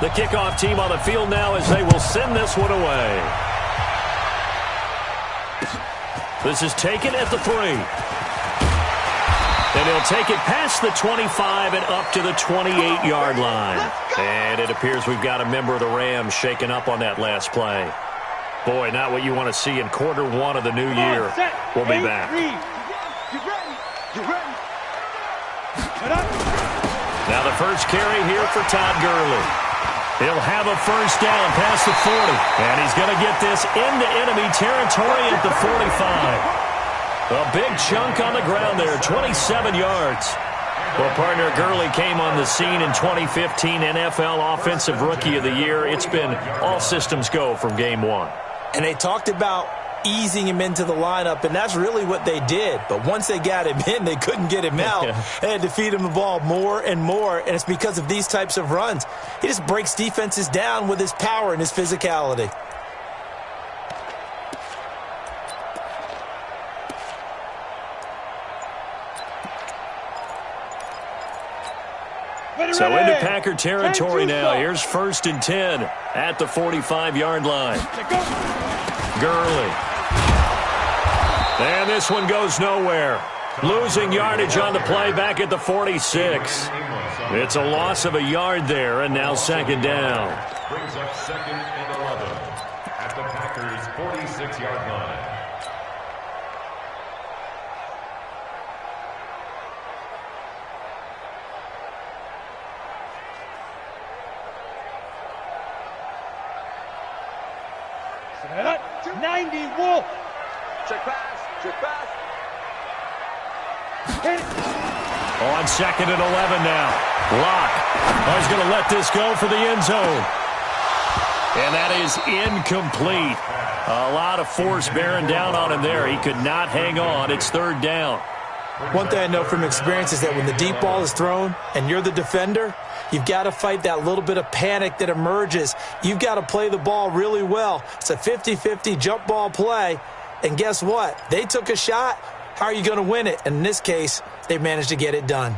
The kickoff team on the field now as they will send this one away. This is taken at the 3. And he'll take it past the 25 and up to the 28-yard line. And it appears we've got a member of the Rams shaken up on that last play. Boy, not what you want to see in quarter 1 of the new year. We'll be back. Now the first carry here for Todd Gurley. He'll have a first down past the 40. And he's going to get this into enemy territory at the 45. A big chunk on the ground there, 27 yards. Well, partner, Gurley came on the scene in 2015 NFL Offensive Rookie of the Year. It's been all systems go from game 1. And they talked about easing him into the lineup, and that's really what they did. But once they got him in, they couldn't get him out. They had to feed him the ball more and more, and it's because of these types of runs. He just breaks defenses down with his power and his physicality. So into Packer territory now. Here's 1st and 10 at the 45-yard line. Gurley. And this one goes nowhere. Losing yardage on the play back at the 46. It's a loss of a yard there, and now 2nd down. Brings up 2nd and 11 at the Packers' 46-yard line. Set 90 Wolf. Check pass. Check pass. On 2nd and 11 now. Lock. Oh, he's going to let this go for the end zone. And that is incomplete. A lot of force bearing down on him there. He could not hang on. It's 3rd down. One thing I know from experience is that when the deep ball is thrown and you're the defender, you've got to fight that little bit of panic that emerges. You've got to play the ball really well. It's a 50-50 jump ball play. And guess what? They took a shot. How are you going to win it? And in this case, they managed to get it done.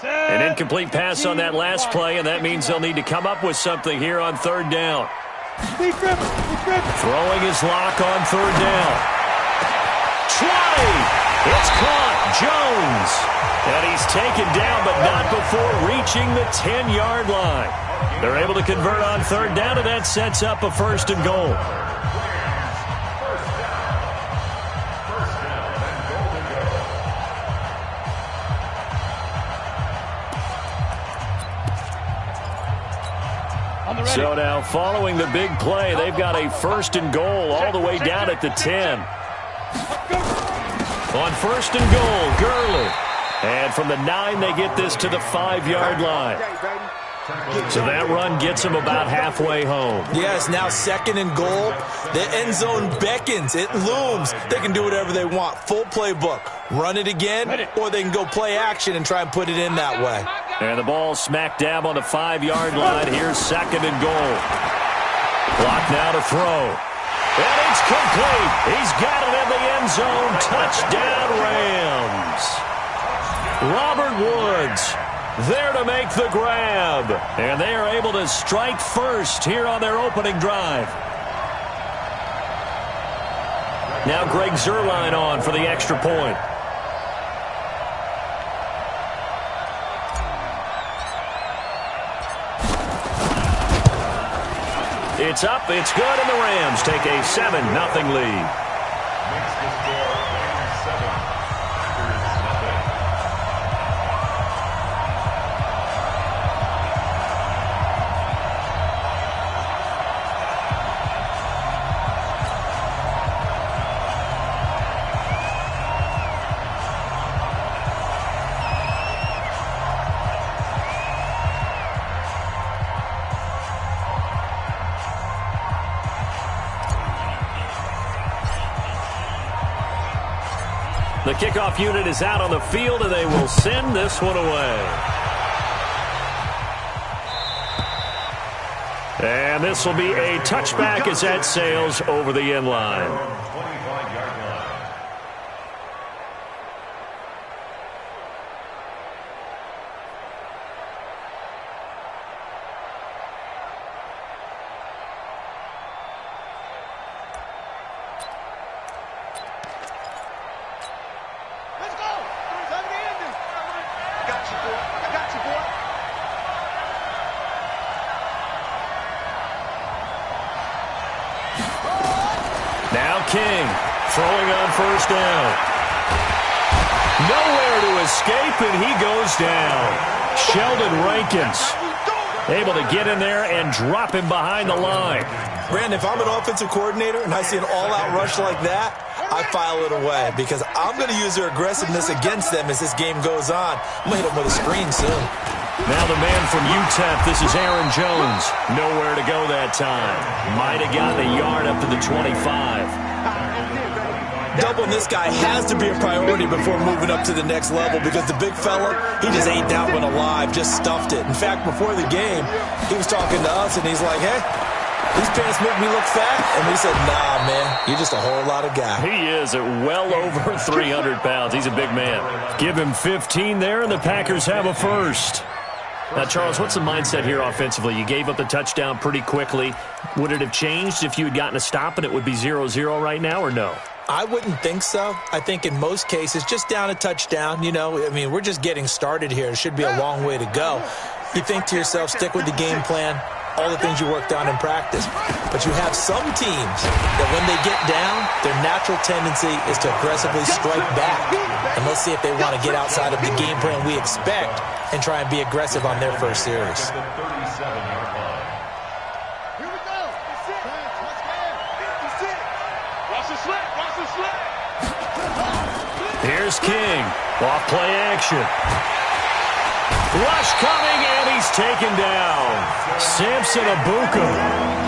An incomplete pass on that last play, and that means they'll need to come up with something here on 3rd down. Throwing his lock on 3rd down. Try! It's caught. Jones. And he's taken down, but not before reaching the 10-yard line. They're able to convert on 3rd down, and that sets up a 1st and goal. So now, following the big play, they've got a 1st and goal all the way down at the 10. On 1st and goal, Gurley. And from the 9, they get this to the 5-yard line. So that run gets them about halfway home. Yes, now 2nd and goal. The end zone beckons. It looms. They can do whatever they want. Full playbook. Run it again, or they can go play action and try and put it in that way. And the ball smack dab on the 5-yard line. Here's 2nd and goal. Clock now to throw. And it's complete. He's got it in the end zone. Touchdown, Rams. Robert Woods there to make the grab. And they are able to strike first here on their opening drive. Now Greg Zuerlein on for the extra point. It's up, it's good, and the Rams take a 7-0 lead. Makes the score 7. Packers nothing. The kickoff unit is out on the field, and they will send this one away. And this will be a touchback as that sails over the end line. 25-yard line. Let's go. Time to end this. I got you, boy. I got you, boy. Now King throwing on first down. Nowhere to escape, and he goes down. Sheldon Rankins able to get in there and drop him behind the line. Brandon, if I'm an offensive coordinator and I see an all-out rush like that, I file it away because I'm going to use their aggressiveness against them as this game goes on. I'm going to hit them with a screen soon. Now the man from UTEP, this is Aaron Jones. Nowhere to go that time. Might have gotten a yard up to the 25. Doubling this guy has to be a priority before moving up to the next level because the big fella, he just ate that one alive, just stuffed it. In fact, before the game, he was talking to us, and he's like, hey, these pants make me look fat. And we said, nah, man, you're just a whole lot of guy. He is at well over 300 pounds. He's a big man. Give him 15 there, and the Packers have a first. Now, Charles, what's the mindset here offensively? You gave up the touchdown pretty quickly. Would it have changed if you had gotten a stop and it would be 0-0 right now, or no? I wouldn't think so. I think in most cases, just down a touchdown, we're just getting started here. It should be a long way to go. You think to yourself, stick with the game plan, all the things you worked on in practice. But you have some teams that when they get down, their natural tendency is to aggressively strike back. And let's see if they want to get outside of the game plan we expect and try and be aggressive on their first series. The 37-yard line. Here we go. That's it. That's it. Watch the slip. Watch the slip. Here's King. Off play action. Rush coming, and he's taken down. Samson Abuka.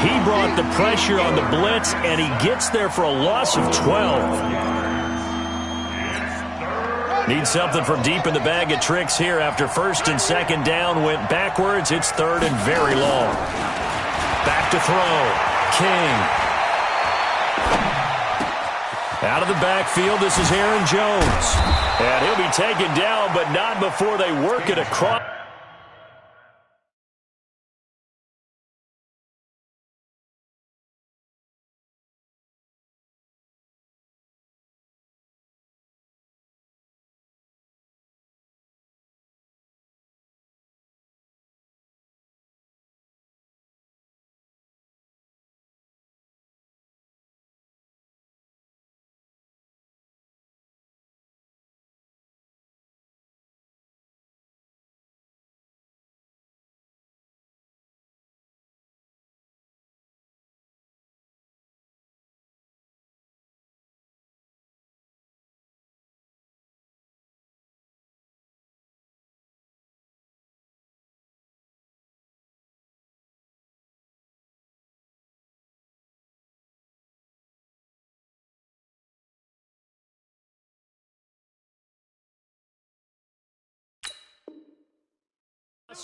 He brought the pressure on the blitz, and he gets there for a loss of 12. Need something from deep in the bag of tricks here after first and second down went backwards. It's third and very long. Back to throw. King. Out of the backfield, this is Aaron Jones. And he'll be taken down, but not before they work it across.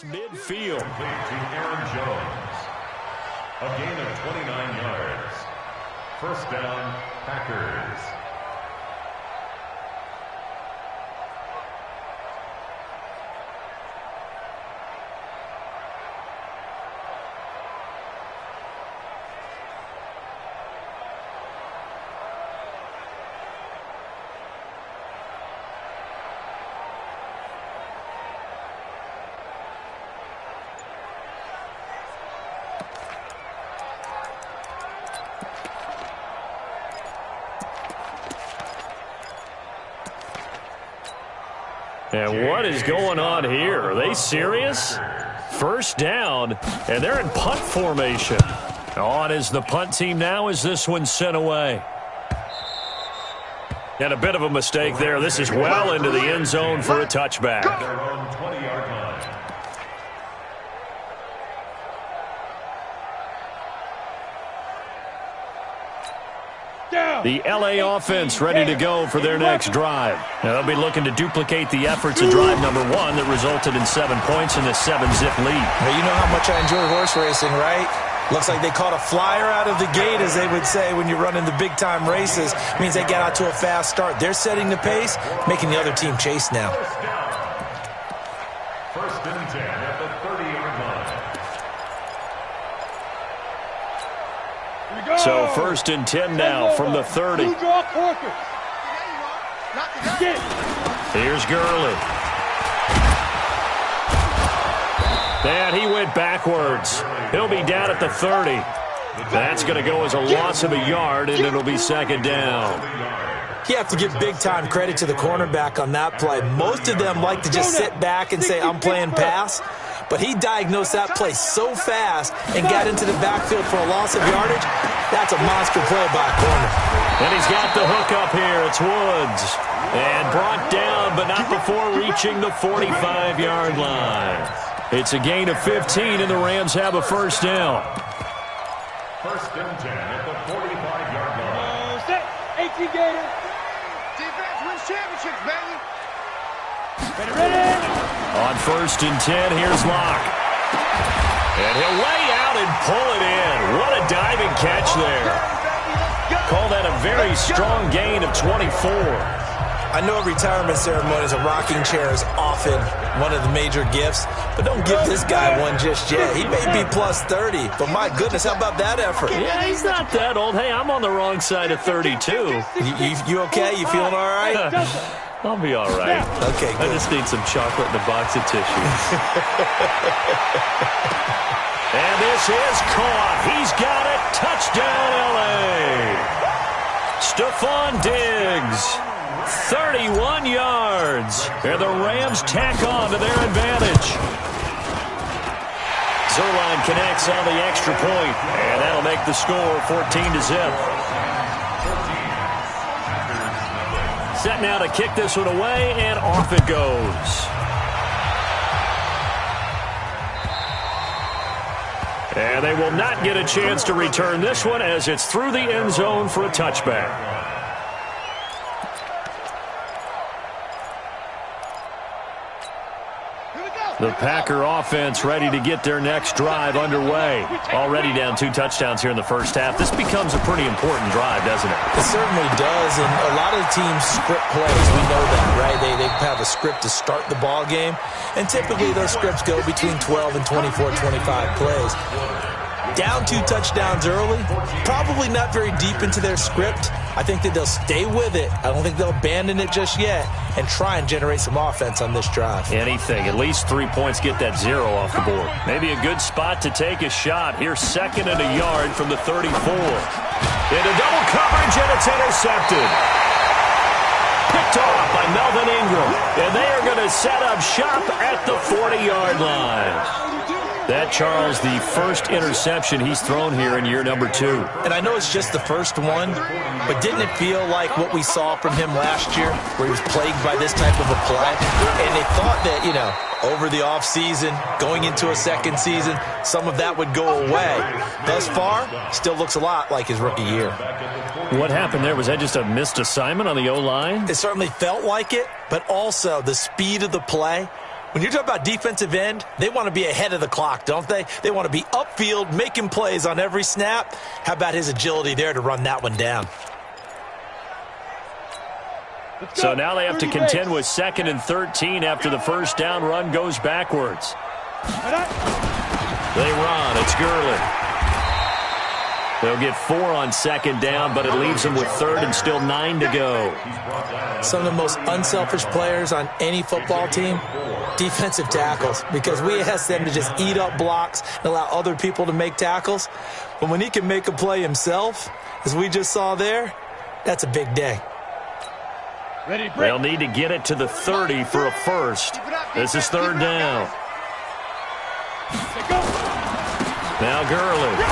Midfield. Complete to Aaron Jones. A gain of 29 yards. First down, Packers. And what is going on here? Are they serious? First down, and they're in punt formation. On is the punt team now as this one's sent away. And a bit of a mistake there. This is well into the end zone for a touchback. Their own 20-yard line. The L.A. offense ready to go for their next drive. Now, they'll be looking to duplicate the efforts of drive number 1 that resulted in 7 points in the 7-zip lead. Well, you know how much I enjoy horse racing, right? Looks like they caught a flyer out of the gate, as they would say when you're running the big-time races. It means they get out to a fast start. They're setting the pace, making the other team chase now. First and 10 at the 30-yard line. So first and 10 now from the 30. Here's Gurley. And he went backwards. He'll be down at the 30. That's going to go as a loss of a yard, and it'll be second down. You have to give big-time credit to the cornerback on that play. Most of them like to just sit back and say, I'm playing pass. But he diagnosed that play so fast and got into the backfield for a loss of yardage. That's a monster play by a corner. And he's got the hook up here. It's Woods. And brought down, but not before reaching the 45-yard line. It's a gain of 15, and the Rams have a first down. First and 10 at the 45-yard line. Set. 18 Gator. Defense wins championships, baby. Ready. On first and 10, here's Locke. And he'll lay out and pull it in. What a diving catch there. Call that a very strong gain of 24. I know retirement ceremonies, a rocking chair is often one of the major gifts, but don't give this guy one just yet. He may be plus 30, but my goodness, how about that effort? Yeah, he's not that old. Hey, I'm on the wrong side of 32. You okay? You feeling all right? I'll be all right. Okay, good. I just need some chocolate and a box of tissues. And this is caught. He's got it. Touchdown, L.A. Stephon Diggs. 31 yards. And the Rams tack on to their advantage. Zerline connects on the extra point, and that'll make the score 14-0. Set now to kick this one away, and off it goes. And they will not get a chance to return this one as it's through the end zone for a touchback. The Packer offense ready to get their next drive underway. Already down 2 touchdowns here in the first half. This becomes a pretty important drive, doesn't it? It certainly does, and a lot of the teams script plays. We know that, right? They have a script to start the ball game, and typically those scripts go between 12 and 24, 25 plays. Down 2 touchdowns early, probably not very deep into their script. I think that they'll stay with it. I don't think they'll abandon it just yet and try and generate some offense on this drive. Anything. At least 3 points get that 0 off the board. Maybe a good spot to take a shot. Here's second and a yard from the 34. Into double coverage, and it's intercepted. Picked off by Melvin Ingram. And they are going to set up shop at the 40-yard line. That, Charles, the first interception he's thrown here in year number 2. And I know it's just the first one, but didn't it feel like what we saw from him last year, where he was plagued by this type of a play? And they thought that, over the offseason, going into a second season, some of that would go away. Thus far, still looks a lot like his rookie year. What happened there? Was that just a missed assignment on the O-line? It certainly felt like it, but also the speed of the play. When you're talking about defensive end, they want to be ahead of the clock, don't they? They want to be upfield, making plays on every snap. How about his agility there to run that one down? So now they have to contend with second and 13 after the first down run goes backwards. They run. It's Gurley. They'll get 4 on second down, but it leaves them with third and still 9 to go. Some of the most unselfish players on any football team, defensive tackles, because we ask them to just eat up blocks and allow other people to make tackles. But when he can make a play himself, as we just saw there, that's a big day. They'll need to get it to the 30 for a first. This is third down. Now Gurley.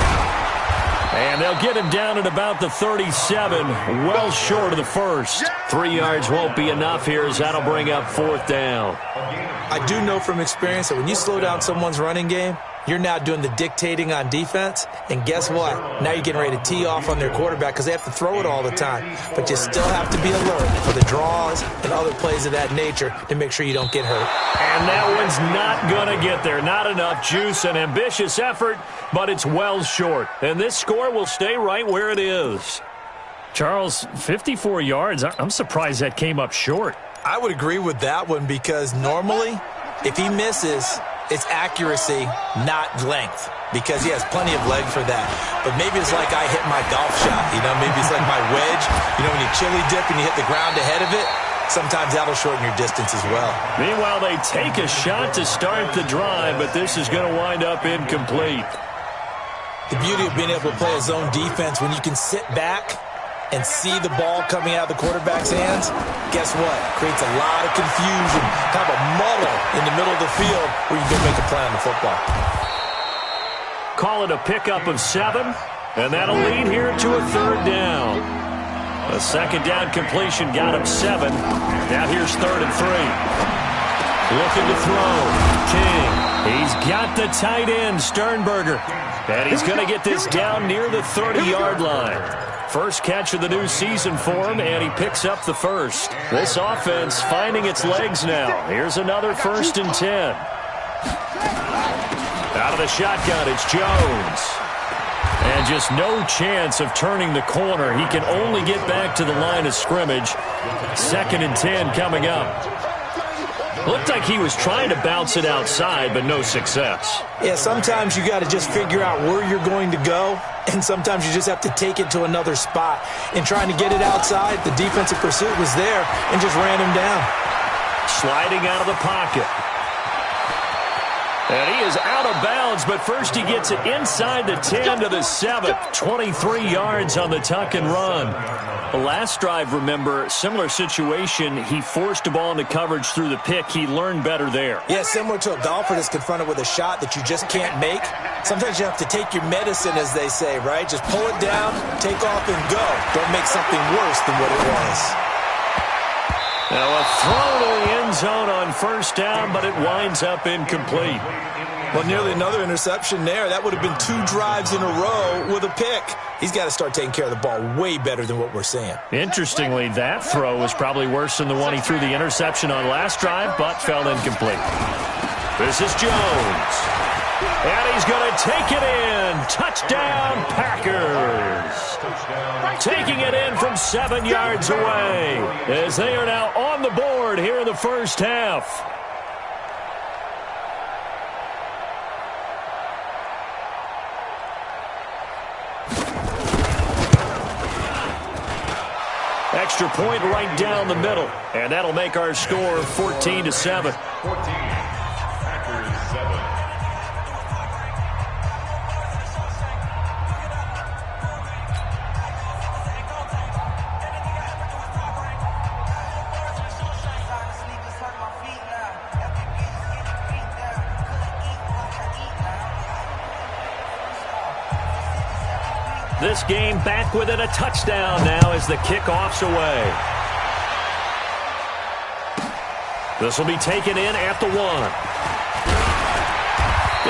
And they'll get him down at about the 37, well short of the first. 3 yards won't be enough here, as that'll bring up fourth down. I do know from experience that when you slow down someone's running game, you're now doing the dictating on defense. And guess what? Now you're getting ready to tee off on their quarterback because they have to throw it all the time. But you still have to be alert for the draws and other plays of that nature to make sure you don't get hurt. And that one's not going to get there. Not enough juice. An ambitious effort, but it's well short. And this score will stay right where it is. Charles, 54 yards. I'm surprised that came up short. I would agree with that one because normally if he misses, it's accuracy, not length, because he has plenty of leg for that. But maybe it's like I hit my golf shot, maybe it's like my wedge. When you chili dip and you hit the ground ahead of it, sometimes that'll shorten your distance as well. Meanwhile, they take a shot to start the drive, but this is going to wind up incomplete. The beauty of being able to play a zone defense when you can sit back and see the ball coming out of the quarterback's hands, guess what? Creates a lot of confusion, kind of a muddle in the middle of the field where you can make a play on the football. Call it a pickup of 7, and that'll lead here to a 3rd down. A 2nd down completion got him 7. Now here's 3rd and 3. Looking to throw. King. He's got the tight end, Sternberger. And he's going to get this down near the 30-yard line. First catch of the new season for him, and he picks up the first. This offense finding its legs now. Here's another 1st and 10. Out of the shotgun, it's Jones. And just no chance of turning the corner. He can only get back to the line of scrimmage. 2nd and 10 coming up. Looked like he was trying to bounce it outside, but no success. Yeah, sometimes you got to just figure out where you're going to go, and sometimes you just have to take it to another spot. In trying to get it outside, the defensive pursuit was there and just ran him down. Sliding out of the pocket. And he is out of bounds, but first he gets it inside the 10 to the 7. 23 yards on the tuck and run. The last drive, remember, similar situation. He forced a ball into coverage through the pick. He learned better there. Yeah, similar to a golfer that's confronted with a shot that you just can't make. Sometimes you have to take your medicine, as they say, right? Just pull it down, take off, and go. Don't make something worse than what it was. Now a throw to the end zone on 1st down, but it winds up incomplete. Well, nearly another interception there. That would have been 2 drives in a row with a pick. He's got to start taking care of the ball way better than what we're seeing. Interestingly, that throw was probably worse than the one he threw the interception on last drive, but fell incomplete. This is Jones. And he's going to take it in. Touchdown, Packers. Taking it in from 7 yards away as they are now on the board here in the first half. Extra point right down the middle, and that'll make our score 14-7. 14, Packers 7. This game back within a touchdown now as the kickoff's away. This will be taken in at the 1.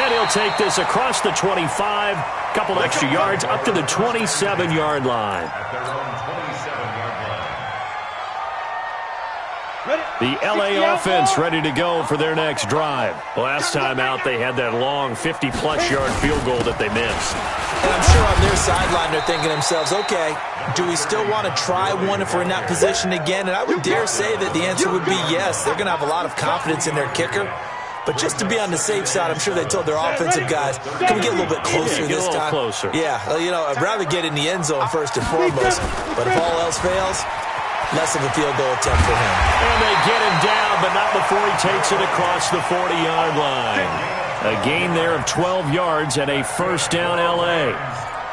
And he'll take this across the 25, couple extra yards up to the 27-yard line. At their own 27-yard line. The LA offense ready to go for their next drive. Last time out, they had that long 50-plus yard field goal that they missed. And I'm sure on their sideline they're thinking to themselves, okay, do we still want to try one if we're in that position again? And I would dare say that the answer would be yes. They're going to have a lot of confidence in their kicker. But just to be on the safe side, I'm sure they told their offensive guys, can we get a little bit closer this time? Closer. Yeah, I'd rather get in the end zone first and foremost. But if all else fails, less of a field goal attempt for him. And they get him down, but not before he takes it across the 40-yard line. A gain there of 12 yards and a first down L.A.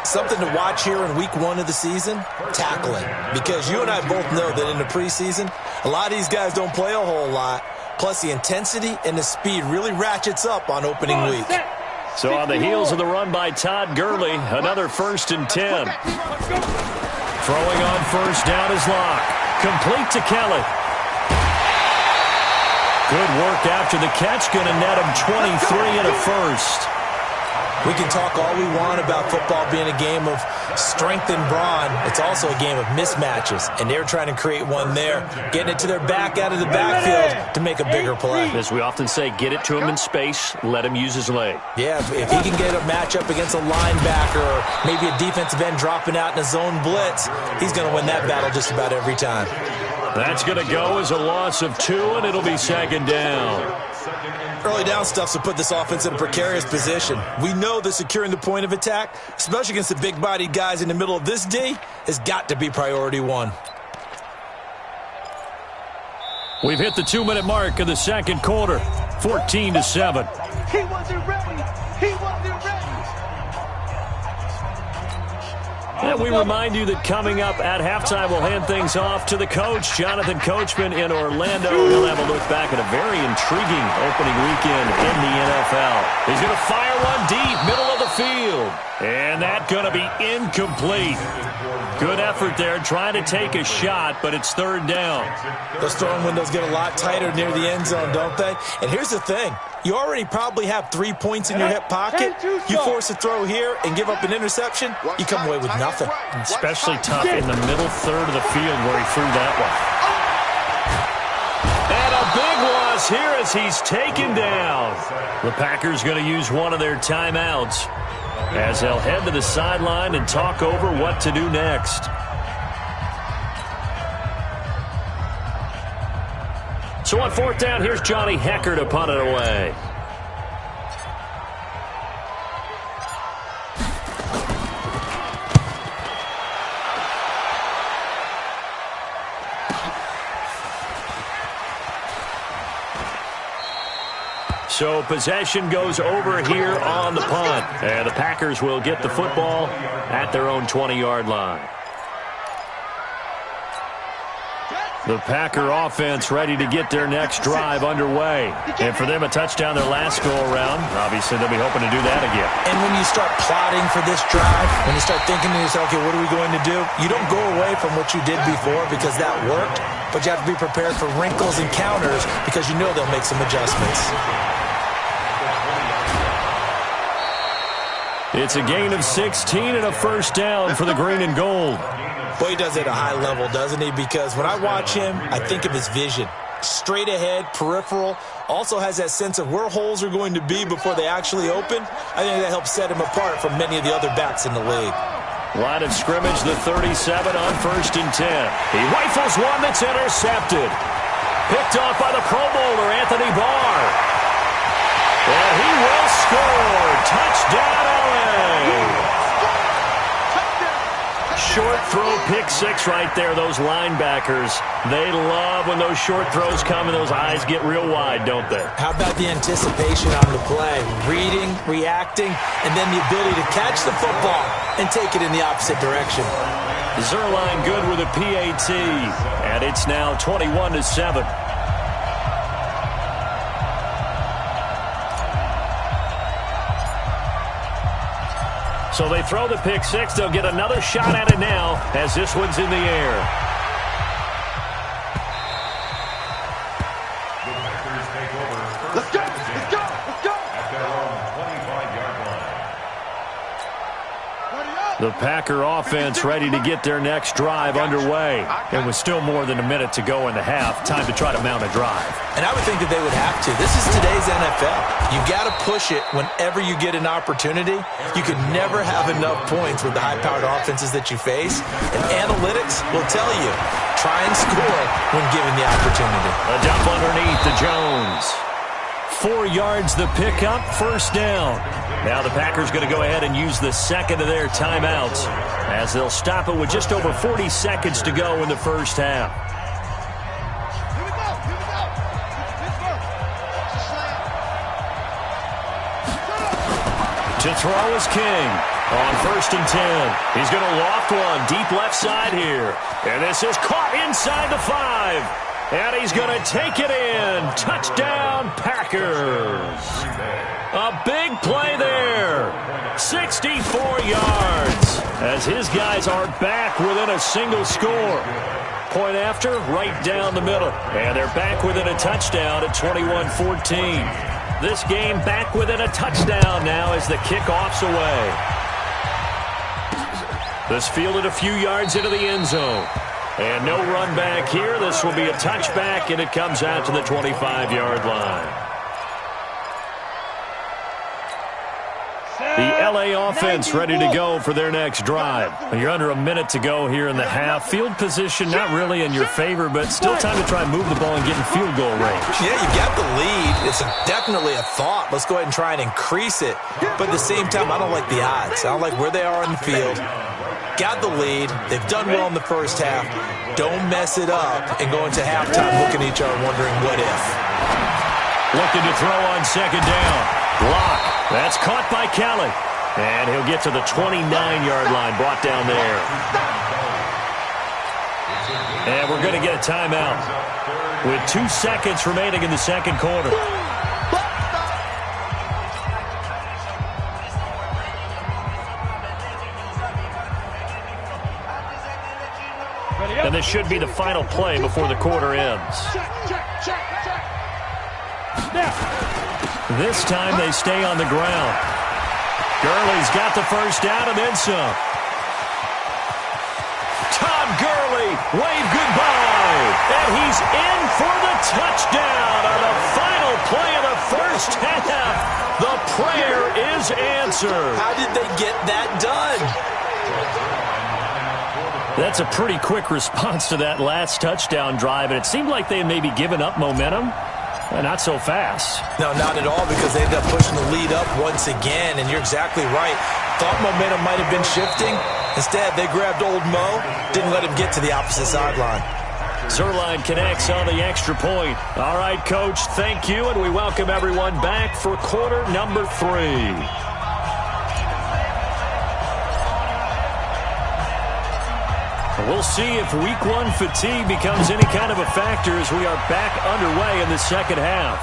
Something to watch here in week 1 of the season, tackling. Because you and I both know that in the preseason, a lot of these guys don't play a whole lot. Plus, the intensity and the speed really ratchets up on opening week. So on the heels of the run by Todd Gurley, another 1st and 10. Throwing on 1st down is Locke. Complete to Kelly. Good work after the catch. Going to net him 23 and a first. We can talk all we want about football being a game of strength and brawn. It's also a game of mismatches, and they're trying to create one there, getting it to their back out of the backfield to make a bigger play. As we often say, get it to him in space, let him use his leg. Yeah, if he can get a matchup against a linebacker or maybe a defensive end dropping out in a zone blitz, he's going to win that battle just about every time. That's going to go as a loss of 2, and it'll be second down. Early down stuff to put this offense in a precarious position. We know that securing the point of attack, especially against the big-bodied guys in the middle of this D, has got to be priority one. We've hit the 2-minute mark of the second quarter, 14-7. He wasn't ready. He wasn't ready. And we remind you that coming up at halftime, we'll hand things off to the coach, Jonathan Coachman in Orlando. He'll have a look back at a very intriguing opening weekend in the NFL. He's going to fire one deep, middle of the field. And that's going to be incomplete. Good effort there, trying to take a shot, but it's third down. Those throwing windows get a lot tighter near the end zone, don't they? And here's the thing. You already probably have 3 points in your hip pocket. You force a throw here and give up an interception, you come away with nothing. Especially tough in the middle third of the field where he threw that one. And a big loss here as he's taken down. The Packers going to use one of their timeouts as they'll head to the sideline and talk over what to do next. So on fourth down, here's Johnny Hecker to punt it away. So possession goes over here on the punt. And the Packers will get the football at their own 20-yard line. The Packer offense ready to get their next drive underway. And for them, a touchdown their last go-around. Obviously, they'll be hoping to do that again. And when you start plotting for this drive, when you start thinking to yourself, okay, what are we going to do? You don't go away from what you did before because that worked, but you have to be prepared for wrinkles and counters because you know they'll make some adjustments. It's a gain of 16 and a first down for the green and gold. Boy, he does it at a high level, doesn't he? Because when I watch him, I think of his vision. Straight ahead, peripheral, also has that sense of where holes are going to be before they actually open. I think that helps set him apart from many of the other backs in the league. Line of scrimmage, the 37 on 1st and 10. He rifles one that's intercepted. Picked off by the Pro Bowler, Anthony Barr. And he will score. Touchdown, LA. Short throw, pick six right there. Those linebackers, they love when those short throws come and those eyes get real wide, don't they? How about the anticipation on the play? Reading, reacting, and then the ability to catch the football and take it in the opposite direction. Zerline good with a PAT, and it's now 21-7. So they throw the pick six. They'll get another shot at it now as this one's in the air. Let's go! Let's go! Let's go! At their own 25-yard line. The Packer offense ready to get their next drive underway. And with still more than a minute to go in the half, time to try to mount a drive. And I would think that they would have to. This is today's NFL. You got to push it whenever you get an opportunity. You can never have enough points with the high-powered offenses that you face. And analytics will tell you, try and score when given the opportunity. A dump underneath to Jones. 4 yards the pickup, first down. Now the Packers going to go ahead and use the second of their timeouts as they'll stop it with just over 40 seconds to go in the first half. Here we go! Here we go! Pittsburgh! To throw is King on 1st and 10. He's going to loft one deep left side here. And this is caught inside the 5. And he's going to take it in. Touchdown, Packers. A big play there. 64 yards as his guys are back within a single score. Point after, right down the middle. And they're back within a touchdown at 21-14. This game back within a touchdown now as the kickoff's away. This fielded a few yards into the end zone. And no run back here. This will be a touchback, and it comes out to the 25-yard line. The L.A. offense ready to go for their next drive. You're under a minute to go here in the half. Field position not really in your favor, but still time to try and move the ball and get in field goal range. Yeah, you've got the lead. It's definitely a thought. Let's go ahead and try and increase it. But at the same time, I don't like the odds. I don't like where they are on the field. Got the lead. They've done well in the first half. Don't mess it up and go into halftime looking at each other wondering what if. Looking to throw on second down. Block. That's caught by Kelly. And he'll get to the 29-yard line, brought down there. And we're going to get a timeout with 2 seconds remaining in the second quarter. And this should be the final play before the quarter ends. This time they stay on the ground. Gurley's got the first down and then some. Todd Gurley, wave goodbye. And he's in for the touchdown on the final play of the first half. The prayer is answered. How did they get that done? That's a pretty quick response to that last touchdown drive, and it seemed like they had maybe given up momentum. Not so fast. No, not at all, because they ended up pushing the lead up once again, and you're exactly right. Thought momentum might have been shifting. Instead, they grabbed old Mo, didn't let him get to the opposite sideline. Zerline connects on the extra point. All right, Coach, thank you, and we welcome everyone back for quarter number 3. We'll see if week 1 fatigue becomes any kind of a factor as we are back underway in the second half.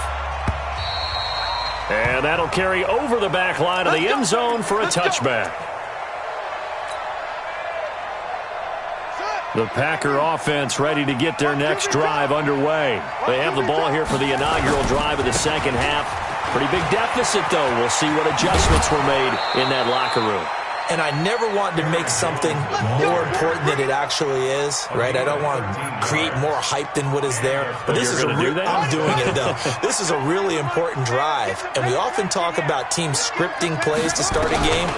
And that'll carry over the back line of the end zone for a touchback. The Packer offense ready to get their next drive underway. They have the ball here for the inaugural drive of the second half. Pretty big deficit, though. We'll see what adjustments were made in that locker room. And I never want to make something more important than it actually is, right? I don't want to create more hype than what is there. But this is I'm doing it, though. This is a really important drive. And we often talk about teams scripting plays to start a game.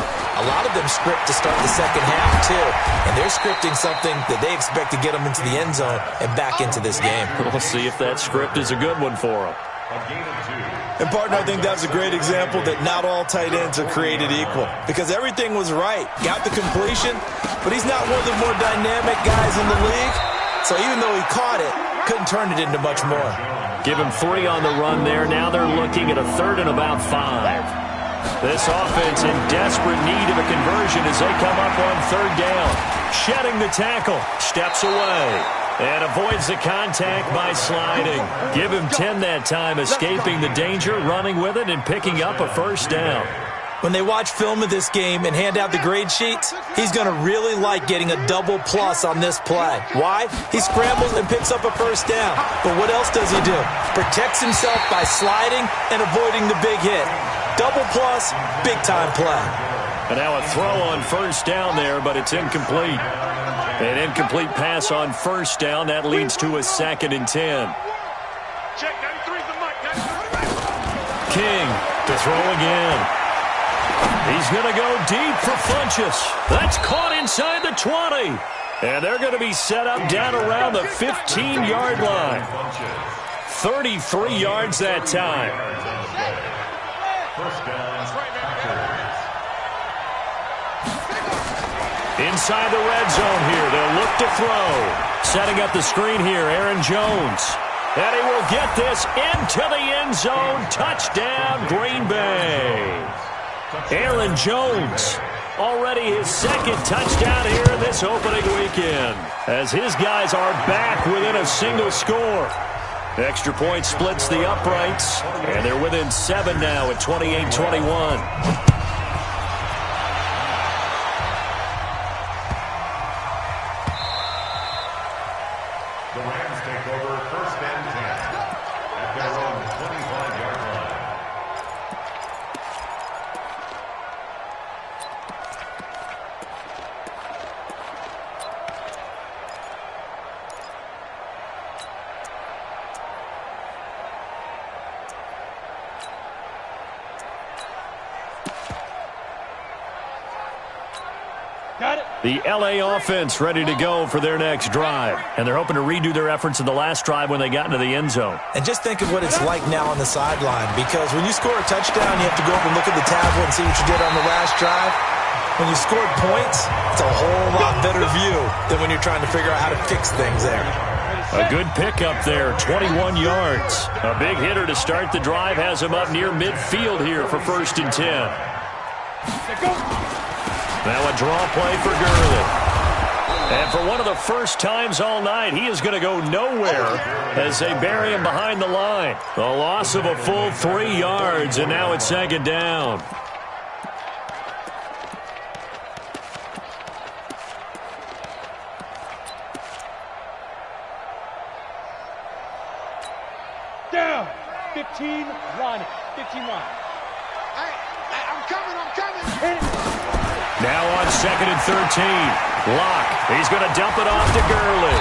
A lot of them script to start the second half, too. And they're scripting something that they expect to get them into the end zone and back into this game. We'll see if that script is a good one for them. And, partner, I think that's a great example that not all tight ends are created equal. Because everything was right. Got the completion, but he's not one of the more dynamic guys in the league. So even though he caught it, couldn't turn it into much more. Give him 3 on the run there. Now they're looking at a third and about 5. This offense in desperate need of a conversion as they come up on third down. Shedding the tackle. Steps away. And avoids the contact by sliding. Give him 10 that time, escaping the danger, running with it, and picking up a first down. When they watch film of this game and hand out the grade sheets, he's going to really like getting a double plus on this play. Why? He scrambles and picks up a first down. But what else does he do? Protects himself by sliding and avoiding the big hit. Double plus, big-time play. And now a throw on first down there, but it's incomplete. An incomplete pass on first down. That leads to a 2nd and 10. King to throw again. He's going to go deep for Funchess. That's caught inside the 20. And they're going to be set up down around the 15-yard line. 33 yards that time. First down, Packers. Inside the red zone here. They'll look to throw. Setting up the screen here, Aaron Jones. And he will get this into the end zone. Touchdown, Green Bay. Aaron Jones, already his 2nd touchdown here in this opening weekend, as his guys are back within a single score. Extra point splits the uprights, and they're within 7 now at 28-21. The Rams. 25-yard line. 25 The LA offense ready to go for their next drive. And they're hoping to redo their efforts in the last drive when they got into the end zone. And just think of what it's like now on the sideline, because when you score a touchdown, you have to go up and look at the tablet and see what you did on the last drive. When you scored points, it's a whole lot better view than when you're trying to figure out how to fix things there. A good pickup there, 21 yards. A big hitter to start the drive has him up near midfield here for 1st and 10. Now a draw play for Gurley. And for one of the first times all night, he is going to go nowhere as they bury him behind the line. A loss of a full 3 yards, and now it's 2nd down. Down. 15-1. 15-1. Hey, I'm coming. Hit it. Now on 2nd and 13. Locke. He's going to dump it off to Gurley.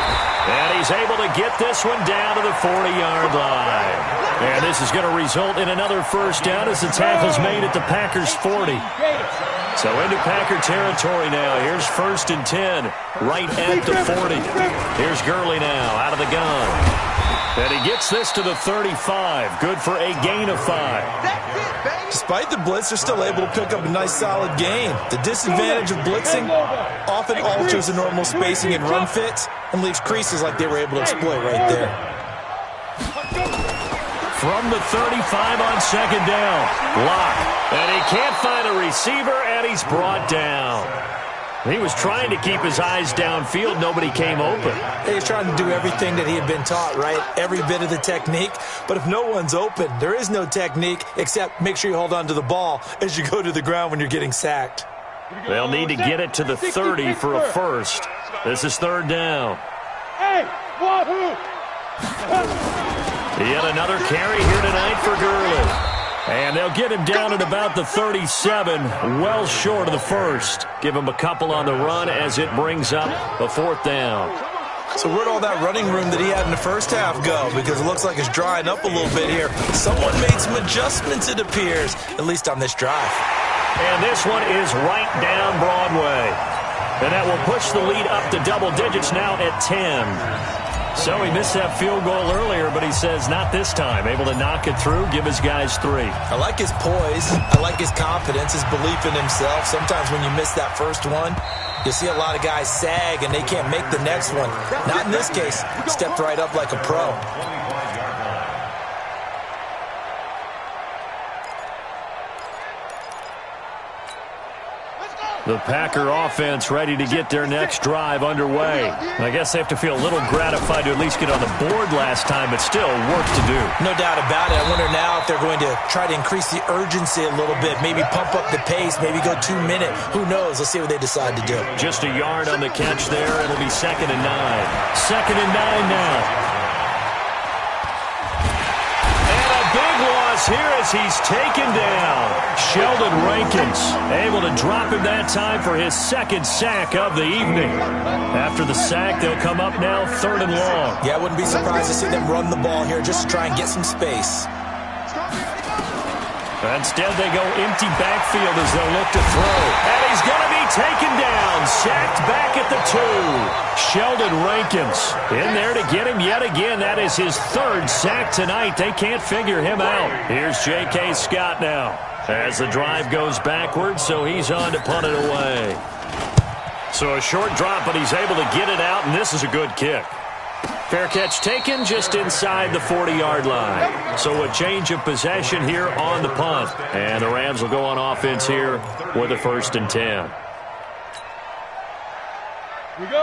And he's able to get this one down to the 40-yard line. And this is going to result in another first down as the tackle's made at the Packers' 40. So into Packer territory now. Here's 1st and 10, right at the 40. Here's Gurley now out of the gun. And he gets this to the 35. Good for a gain of 5. Despite the blitz, they're still able to pick up a nice, solid gain. The disadvantage of blitzing often alters the normal spacing and run fits and leaves creases like they were able to exploit right there. From the 35 on 2nd down. Locke. And he can't find a receiver, and he's brought down. He was trying to keep his eyes downfield. Nobody came open. He was trying to do everything that he had been taught, right? Every bit of the technique. But if no one's open, there is no technique except make sure you hold on to the ball as you go to the ground when you're getting sacked. They'll need to get it to the 30 for a first. This is 3rd down. Hey, wahoo! He had another carry here tonight for Gurley. And they'll get him down at about the 37, well short of the first. Give him a couple on the run as it brings up a 4th down. So where'd all that running room that he had in the first half go? Because it looks like it's drying up a little bit here. Someone made some adjustments, it appears, at least on this drive. And this one is right down Broadway. And that will push the lead up to double digits now at 10. So he missed that field goal earlier, but he says not this time. Able to knock it through, give his guys 3. I like his poise. I like his confidence, his belief in himself. Sometimes when you miss that first one, you see a lot of guys sag and they can't make the next one. Not in this case. Stepped right up like a pro. The Packer offense ready to get their next drive underway. I guess they have to feel a little gratified to at least get on the board last time, but still work to do. No doubt about it. I wonder now if they're going to try to increase the urgency a little bit, maybe pump up the pace, maybe go 2-minute. Who knows? Let's see what they decide to do. Just a yard on the catch there. It'll be 2nd and 9. 2nd and 9 now. Here as he's taken down. Sheldon Rankins able to drop him that time for his 2nd sack of the evening. After the sack, they'll come up now 3rd and long. Yeah, I wouldn't be surprised to see them run the ball here just to try and get some space. Instead, they go empty backfield as they'll look to throw. And he's going to be taken down. Sacked back at the 2. Sheldon Rankins in there to get him yet again. That is his 3rd sack tonight. They can't figure him out. Here's J.K. Scott now as the drive goes backwards, so he's on to punt it away. So a short drop, but he's able to get it out, and this is a good kick. Fair catch taken just inside the 40-yard line. So a change of possession here on the punt. And the Rams will go on offense here with a 1st and 10.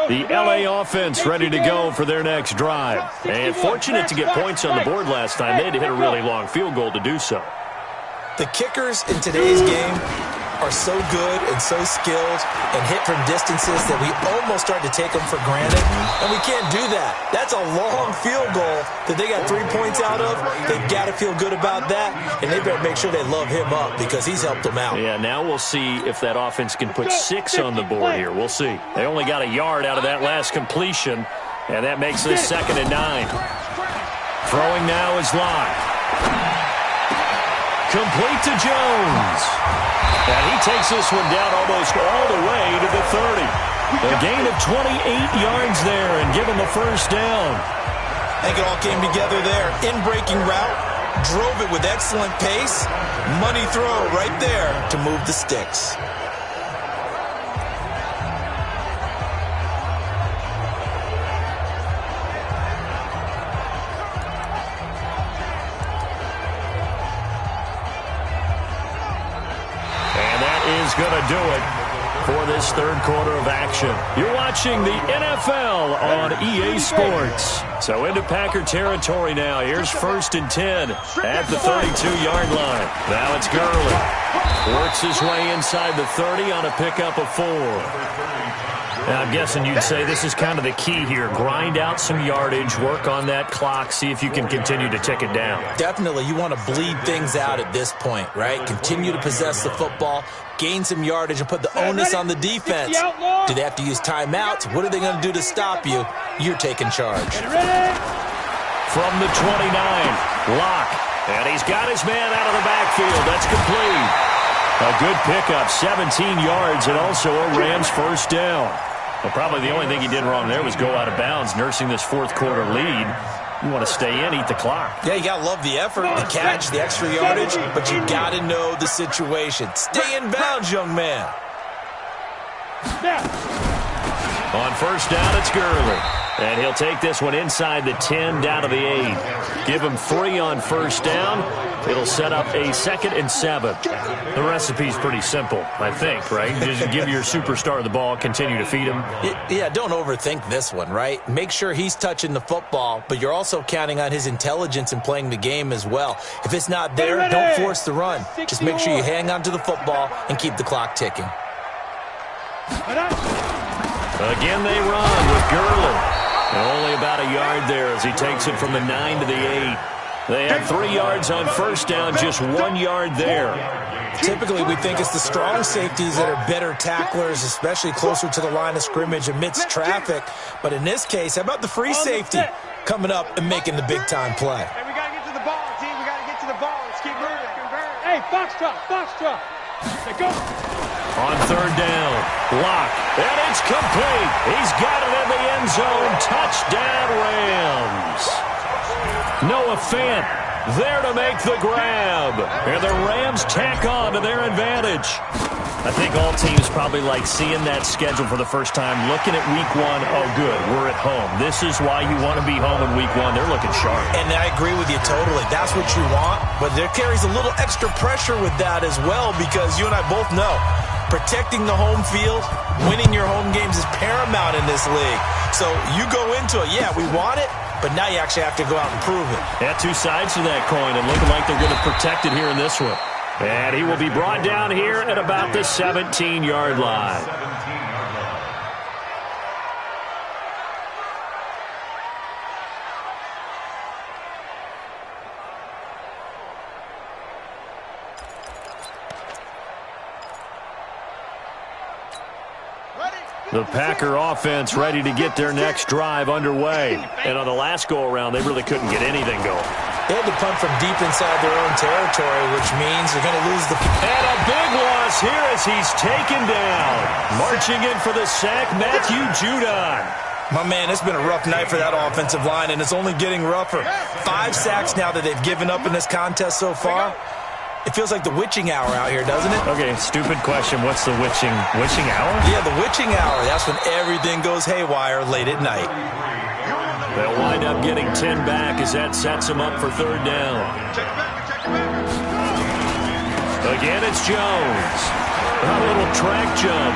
The LA offense ready to go for their next drive. And fortunate to get points on the board last time. They had to hit a really long field goal to do so. The kickers in today's game are so good and so skilled and hit from distances that we almost start to take them for granted, and we can't do that. That's a long field goal that they got 3 points out of. They've got to feel good about that, and they better make sure they love him up because he's helped them out. Yeah, now we'll see if that offense can put 6 on the board here. We'll see. They only got a yard out of that last completion, and that makes this 2nd and 9. Throwing now is Locke. complete to Jones. And he takes this one down almost all the way to the 30. A gain of 28 yards there and give him a first down. I think it all came together there. In-breaking route, drove it with excellent pace. Money throw right there to move the sticks. Is going to do it for this third quarter of action. You're watching the NFL on EA Sports. So into Packer territory now. Here's 1st and 10 at the 32-yard line. Now it's Gurley. Works his way inside the 30 on a pickup of 4. Now, I'm guessing you'd say this is kind of the key here. Grind out some yardage, work on that clock, see if you can continue to tick it down. Definitely. You want to bleed things out at this point, right? Continue to possess the football, gain some yardage, and put the onus on the defense. Do they have to use timeouts? What are they going to do to stop you? You're taking charge. From the 29, Locke. And he's got his man out of the backfield. That's complete. A good pickup, 17 yards, and also a Rams first down. Well, probably the only thing he did wrong there was go out of bounds, nursing this fourth quarter lead. You want to stay in, eat the clock. Yeah, you got to love the effort, the catch, the extra yardage, but you got to know the situation. Stay in bounds, young man. On first down, it's Gurley. And he'll take this one inside the 10 down to the 8. Give him 3 on first down. It'll set up a 2nd and 7. The recipe's pretty simple, I think, right? Just give your superstar the ball, continue to feed him. Yeah, don't overthink this one, right? Make sure he's touching the football, but you're also counting on his intelligence in playing the game as well. If it's not there, don't force the run. Just make sure you hang on to the football and keep the clock ticking. Again, they run with Gurley. Only about a yard there as he takes it from the 9 to the 8. They had 3 yards on first down, just 1 yard there. Typically, we think it's the strong safeties that are better tacklers, especially closer to the line of scrimmage amidst traffic. But in this case, how about the free safety coming up and making the big-time play? Hey, we got to get to the ball, team. We got to get to the ball. Let's keep moving. Hey, foxtrot. Hey, go. On third down, Locke, and it's complete. He's got it in the end zone. Touchdown, Rams. Noah Fant there to make the grab. And the Rams tack on to their advantage. I think all teams probably like seeing that schedule for the first time, looking at week 1. Oh, good, we're at home. This is why you want to be home in week 1. They're looking sharp. And I agree with you totally. That's what you want. But there carries a little extra pressure with that as well, because you and I both know protecting the home field, winning your home games is paramount in this league. So you go into it, yeah, we want it, but now you actually have to go out and prove it. Yeah, 2 sides to that coin, and looking like they're going to protect it here in this one. And he will be brought down here at about the 17-yard line. The Packer offense ready to get their next drive underway. And on the last go-around, they really couldn't get anything going. They had to punt from deep inside their own territory, which means they're going to lose the... And a big loss here as he's taken down. Marching in for the sack, Matthew Judon. My man, it's been a rough night for that offensive line, and it's only getting rougher. 5 sacks now that they've given up in this contest so far. It feels like the witching hour out here, doesn't it? Okay, stupid question. What's the witching hour? Yeah, the witching hour. That's when everything goes haywire late at night. They'll wind up getting 10 back as that sets them up for third down. Again, it's Jones. A little track jump.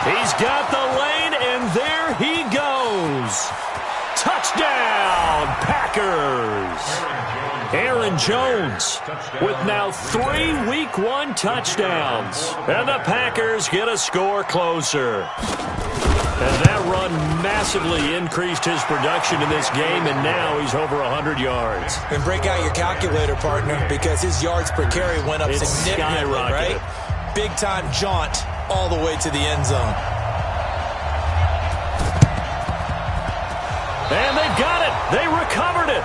He's got the lane, and there he goes. Touchdown, Packers! Aaron Jones with now 3 Week 1 touchdowns. And the Packers get a score closer. And that run massively increased his production in this game, and now he's over 100 yards. And break out your calculator, partner, because his yards per carry went up significantly, right? Big-time jaunt all the way to the end zone. And they've got it. They recovered it.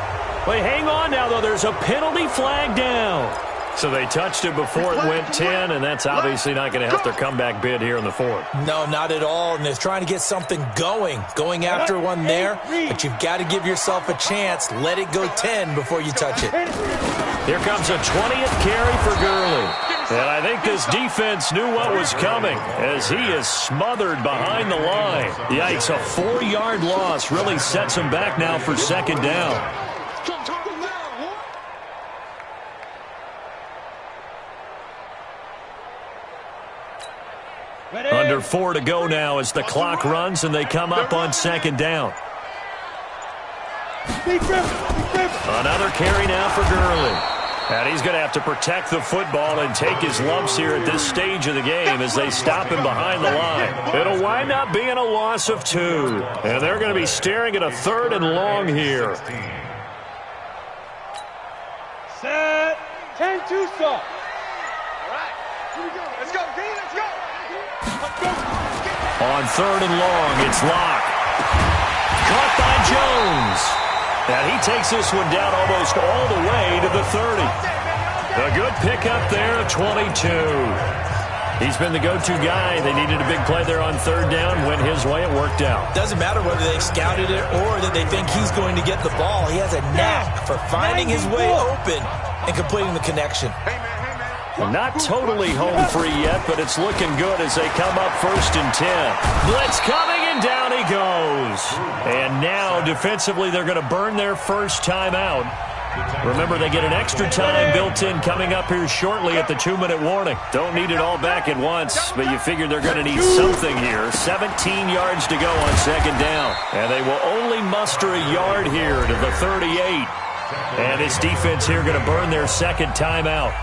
Wait, hang on now, though. There's a penalty flag down. So they touched it before it went 10, and that's obviously not going to help their comeback bid here in the fourth. No, not at all, and they're trying to get something going after one there, but you've got to give yourself a chance. Let it go 10 before you touch it. Here comes a 20th carry for Gurley. And I think this defense knew what was coming as he is smothered behind the line. Yikes, a 4-yard loss really sets him back now for second down. Under 4 to go now as the clock runs and they come up on second down. Another carry now for Gurley. And he's going to have to protect the football and take his lumps here at this stage of the game as they stop him behind the line. It'll wind up being a loss of 2. And they're going to be staring at a 3rd and long here. Set. 10-2 stop. All right. Here we go. Let's go, D. Let's go. On 3rd and long, it's Locke. Caught by Jones. And he takes this one down almost all the way to the 30. A good pickup there, 22. He's been the go-to guy. They needed a big play there on 3rd down. Went his way. It worked out. Doesn't matter whether they scouted it or that they think he's going to get the ball. He has a knack for finding his way open and completing the connection. Not totally home free yet, but it's looking good as they come up 1st and 10. Blitz coming, and down he goes. And now, defensively, they're going to burn their first time out. Remember, they get an extra time built in coming up here shortly at the 2-minute warning. Don't need it all back at once, but you figure they're going to need something here. 17 yards to go on second down. And they will only muster a yard here to the 38. And this defense here going to burn their second timeout.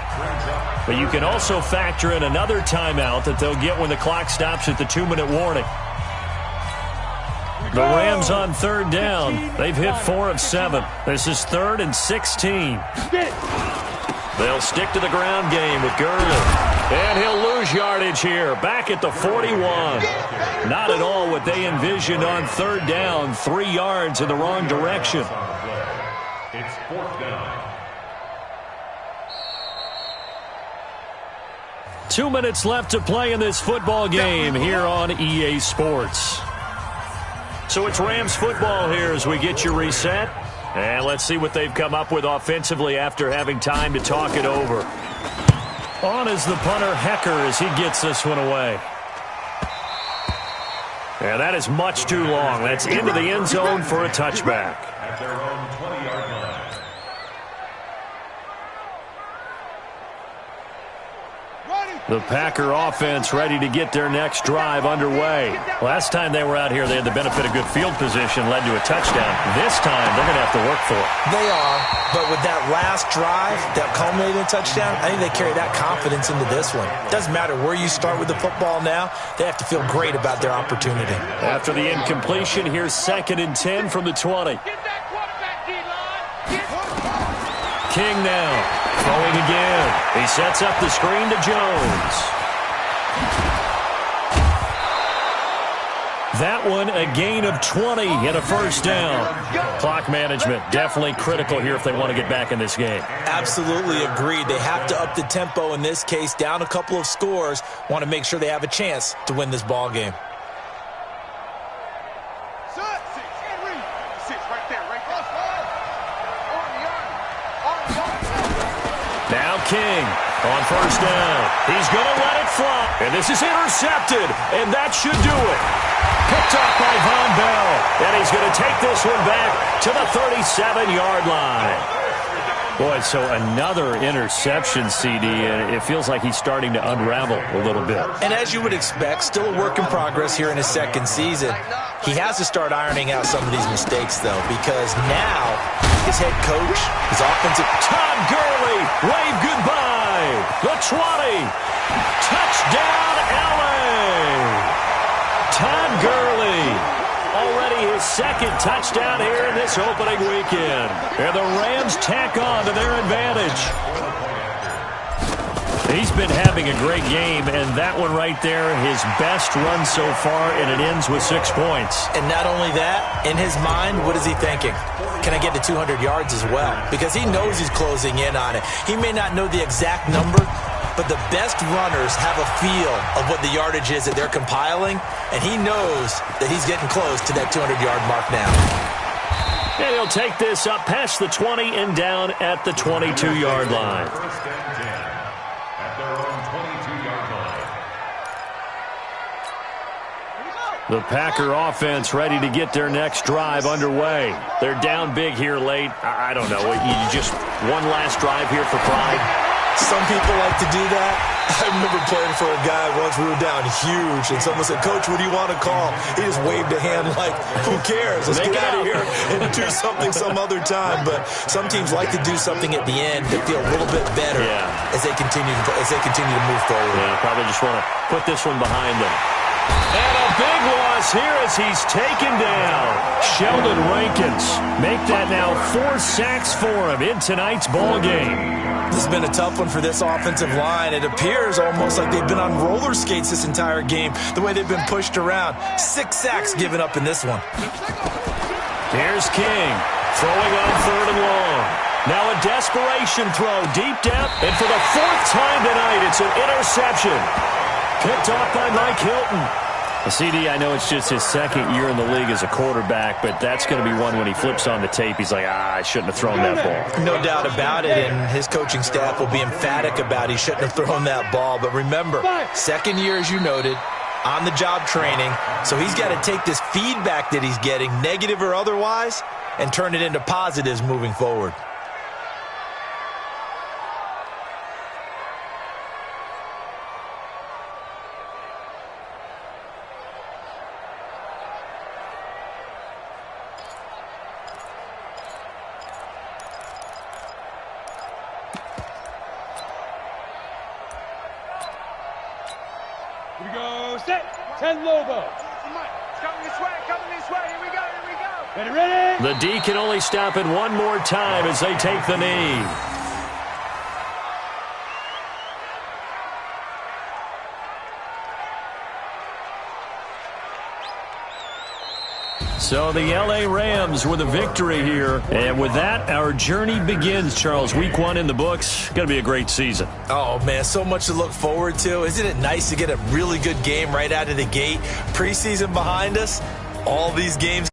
But you can also factor in another timeout that they'll get when the clock stops at the 2-minute warning. The Rams on 3rd down. They've hit 4 of 7. This is 3rd and 16. They'll stick to the ground game with Gurley. And he'll lose yardage here. Back at the 41. Not at all what they envisioned on 3rd down. 3 yards in the wrong direction. It's 4th down. 2 minutes left to play in this football game here on EA Sports. So it's Rams football here as we get you reset. And let's see what they've come up with offensively after having time to talk it over. On is the punter, Hecker, as he gets this one away. And that is much too long. That's into the end zone for a touchback. At their own 20-yard line. The Packer offense ready to get their next drive underway. Last time they were out here, they had the benefit of good field position, led to a touchdown. This time, they're going to have to work for it. They are, but with that last drive that culminated in a touchdown, I think they carry that confidence into this one. Doesn't matter where you start with the football now, they have to feel great about their opportunity. After the incompletion, here's 2nd and 10 from the 20. King now, throwing again. He sets up the screen to Jones. That one, a gain of 20 and a first down. Clock management, definitely critical here if they want to get back in this game. Absolutely agreed. They have to up the tempo in this case, down a couple of scores. Want to make sure they have a chance to win this ball game. Now King on first down. He's going to let it fly. And this is intercepted. And that should do it. Picked off by Von Bell. And he's going to take this one back to the 37-yard line. Boy, so another interception, CD, and it feels like he's starting to unravel a little bit. And as you would expect, still a work in progress here in his second season. He has to start ironing out some of these mistakes, though, because now his head coach, his offensive... Todd Gurley, wave goodbye. The 20. Touchdown, LA. Todd Gurley. Already his second touchdown here in this opening weekend. And the Rams tack on to their advantage. He's been having a great game, and that one right there, his best run so far, and it ends with 6 points. And not only that, in his mind, what is he thinking? Can I get to 200 yards as well? Because he knows he's closing in on it. He may not know the exact number, but the best runners have a feel of what the yardage is that they're compiling, and he knows that he's getting close to that 200-yard mark now. And he'll take this up past the 20 and down at the 22-yard line. First and 10 at their own 22-yard line. The Packer offense ready to get their next drive underway. They're down big here late. I don't know. You just one last drive here for pride? Some people like to do that. I remember playing for a guy once. We were down huge, and someone said, "Coach, what do you want to call?" He just waved a hand like, "Who cares? Let's get out of here and do something some other time." But some teams like to do something at the end that feel a little bit better as they continue to move forward. Yeah, probably just want to put this one behind them. And a big loss here as he's taken down. Sheldon Rankins make that now 4 sacks for him in tonight's ball game. This has been a tough one for this offensive line. It appears almost like they've been on roller skates this entire game, the way they've been pushed around. 6 sacks given up in this one. Here's King, throwing on 3rd and long. Now a desperation throw deep down, and for the 4th time tonight, it's an interception. Picked off by Mike Hilton. CD, I know it's just his 2nd year in the league as a quarterback, but that's going to be one when he flips on the tape, he's like, I shouldn't have thrown that ball. No doubt about it, and his coaching staff will be emphatic about he shouldn't have thrown that ball. But remember, 2nd year, as you noted, on-the-job training, so he's got to take this feedback that he's getting, negative or otherwise, and turn it into positives moving forward. Here we go, set, 10 Lobo. It's coming this way, here we go. Ready, ready? The D can only stop it one more time as they take the knee. So the L.A. Rams with a victory here. And with that, our journey begins, Charles. Week 1 in the books. Going to be a great season. Oh, man, so much to look forward to. Isn't it nice to get a really good game right out of the gate? Preseason behind us. All these games